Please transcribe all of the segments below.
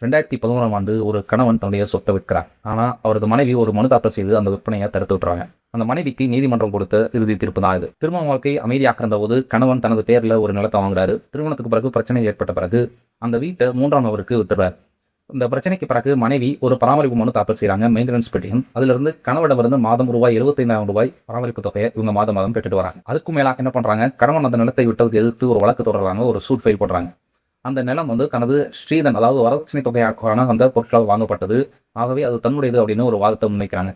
2011ஆம் ஆண்டு ஒரு கணவன் தன்னுடைய சொத்தை விற்கிறார். ஆனா, அவரது மனைவி ஒரு மனு தாக்கல் செய்து அந்த விற்பனைய தடுத்து விட்டுறாங்க. அந்த மனைவிக்கு நீதிமன்றம் கொடுத்த இறுதி தீர்ப்பு தான் இது. திருமண வாழ்க்கை அமைதியாக இருந்தபோது கணவன் தனது பேர்ல ஒரு நிலத்த வாங்குறாரு. திருமணத்துக்கு பிறகு பிரச்சனை ஏற்பட்ட பிறகு அந்த வீட்ட 3ஆம் நபருக்கு வித்துடுறார். இந்த பிரச்சனைக்கு பிறகு மனைவி ஒரு பராமரிப்பு மனு தாக்கல் செய்றாங்க. Maintenance petition. அதிலிருந்து கணவனிடமிருந்து மாதம் ரூ. 75,000 பராமரிப்பு தொகையை இவங்க மாதம் மாதம் பெற்றுட்டு வராங்க. அதுக்கும் மேலா என்ன பண்றாங்க, கணவன் அந்த நிலத்தை விட்டதுக்கு எதிர்த்து ஒரு வழக்கு தொடர்றாங்க. ஒரு சூட் ஃபைல் போடுறாங்க. அந்த நிலம் தனது ஸ்ரீதன் அதாவது வரதட்சணை தொகைக்கான அந்த பொருட்களால் வாங்கப்பட்டது. ஆகவே அது தன்னுடையது அப்படின்னு ஒரு வாதத்தை முன்வைக்கிறாங்க.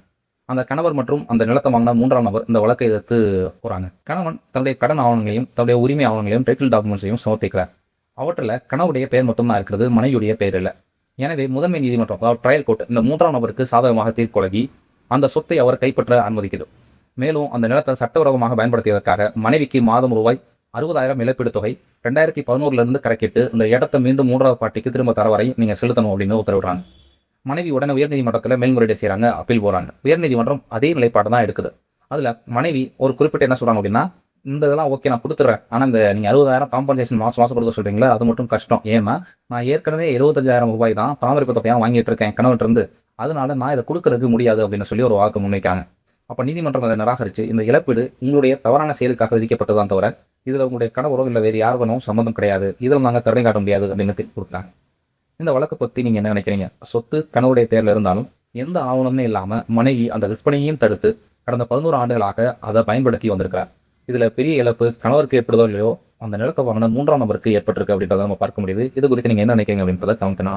அந்த கணவர் மற்றும் அந்த நிலத்தை வாங்கின 3ஆம் நபர் இந்த வழக்கை எதிர்த்து போறாங்க. கணவன் தன்னுடைய கடன் ஆவணங்களையும், தன்னுடைய உரிமை ஆவணங்களையும், டைட்டில் டாக்குமெண்ட்ஸையும் சமர்ப்பிக்கிறார். அவற்றில கணவருடைய பெயர் மட்டும் தான் இருக்கிறது. மனைவியுடைய பெயர் இல்ல. எனவே முதன்மை நீதிமன்றம் அதாவது ட்ரையல் கோர்ட் இந்த 3ஆம் நபருக்கு சாதகமாக தீர்ப்பு வழங்கி அந்த சொத்தை அவர் கைப்பற்ற அனுமதிக்குது. மேலும் அந்த நிலத்தை சட்டவிரோதமாக பயன்படுத்தியதற்காக மனைவிக்கு மாதம் ரூபாய் 60,000 இழப்பீடு தொகை 2011லிருந்து கணக்கிட்டு இந்த இடத்தை மீண்டும் 3வது பார்ட்டிக்கு திரும்ப தர வரை நீங்க செலுத்தணும் அப்படின்னு உத்தரவிடுறாங்க. மனைவி உடனே உயர்நீதிமன்றத்தில் மேல்முறையீடு செய்றாங்க. அப்பீல் போறாங்க. உயர்நீதிமன்றம் அதே நிலைப்பாடு தான் எடுக்குது. அதுல மனைவி ஒரு குறிப்பிட்ட என்ன சொல்றாங்க அப்படின்னா, இந்த இதெல்லாம் ஓகே நான் குடுத்துடுறேன். ஆனா இந்த நீங்க 60,000 காம்பன்சேஷன் மாசம் மாசம் கொடுக்க சொல்றீங்களா, அது மட்டும் கஷ்டம். ஏன்னா நான் ஏற்கனவே ரூ. 75,000 தான் பராமரிப்பு தொகையா வாங்கிட்டு இருக்கேன் கணவன்ட்ட இருந்து. அதனால நான் இத குடுக்குறதுக்கு முடியாது அப்படின்னு சொல்லி ஒரு வாக்கு முன்வைக்காங்க. அப்ப நீதிமன்றம் அதை நிராகரிச்சு, இந்த இழப்பீடு உங்களுடைய தவறான செயலுக்காக விதிக்கப்பட்டது தான் தவிர, இதுல உங்களுடைய கணவரோ இல்ல வேறு யாருடனும் சம்மந்தம் கிடையாது. இதில நாங்க கருணை காட்ட முடியாது அப்படின்னு தீர்ப்பு குடுத்தாங்க. இந்த வழக்க பத்தி நீங்க என்ன நினைக்கிறீங்க? சொத்து கணவருடைய பேர்ல இருந்தாலும், எந்த ஆவணமுமே இல்லாம மனைவி அந்த விற்பனையையும் தடுத்து, கடந்த 11 ஆண்டுகளாக அத பயன்படுத்தி வந்திருக்கிறார். இதுல பெரிய இழப்பு கணவருக்கு ஏற்படுதோ இல்லையோ, அந்த நிலத்த வாங்குன 3ஆம் நபருக்கு ஏற்பட்டிருக்கு அப்படின்றத நம்ம பார்க்க முடியுது. இது குறித்து நீங்க என்ன நினைக்கிறீங்க அப்படின்றத கமெண்ட்னா